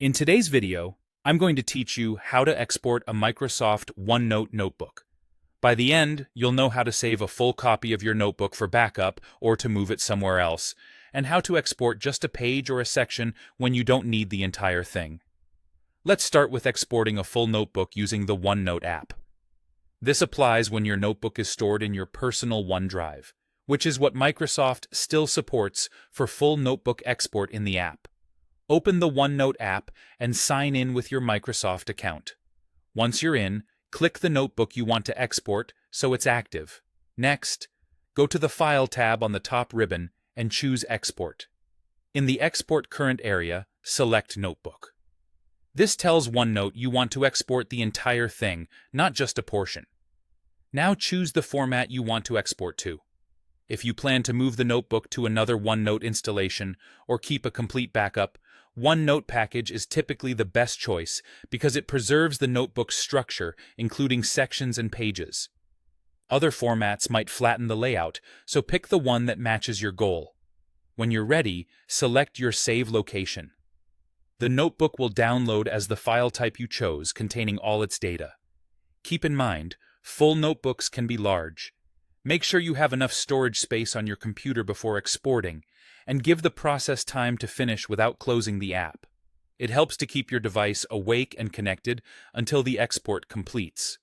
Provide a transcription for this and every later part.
In today's video, I'm going to teach you how to export a Microsoft OneNote notebook. By the end, you'll know how to save a full copy of your notebook for backup or to move it somewhere else, and how to export just a page or a section when you don't need the entire thing. Let's start with exporting a full notebook using the OneNote app. This applies when your notebook is stored in your personal OneDrive, which is what Microsoft still supports for full notebook export in the app. Open the OneNote app and sign in with your Microsoft account. Once you're in, click the notebook you want to export so it's active. Next, go to the File tab on the top ribbon and choose Export. In the Export Current area, select Notebook. This tells OneNote you want to export the entire thing, not just a portion. Now choose the format you want to export to. If you plan to move the notebook to another OneNote installation or keep a complete backup, OneNote package is typically the best choice because it preserves the notebook's structure, including sections and pages. Other formats might flatten the layout, so pick the one that matches your goal. When you're ready, select your save location. The notebook will download as the file type you chose, containing all its data. Keep in mind, full notebooks can be large. Make sure you have enough storage space on your computer before exporting, and give the process time to finish without closing the app. It helps to keep your device awake and connected until the export completes.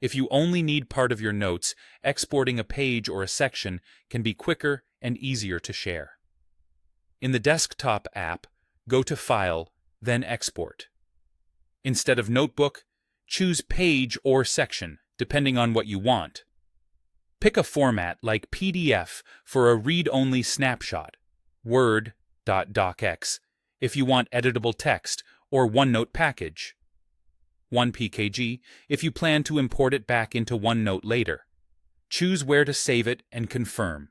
If you only need part of your notes, exporting a page or a section can be quicker and easier to share. In the desktop app, go to File, then Export. Instead of Notebook, choose Page or Section, depending on what you want. Pick a format like PDF for a read-only snapshot, Word.docx if you want editable text, or OneNote package, 1pkg if you plan to import it back into OneNote later. Choose where to save it and confirm.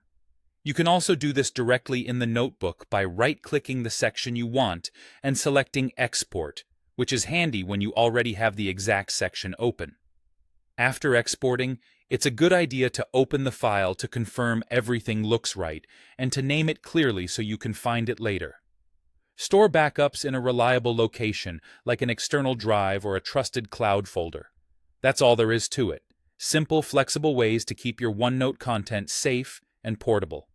You can also do this directly in the notebook by right-clicking the section you want and selecting Export, which is handy when you already have the exact section open. After exporting, it's a good idea to open the file to confirm everything looks right and to name it clearly so you can find it later. Store backups in a reliable location, like an external drive or a trusted cloud folder. That's all there is to it. Simple, flexible ways to keep your OneNote content safe and portable.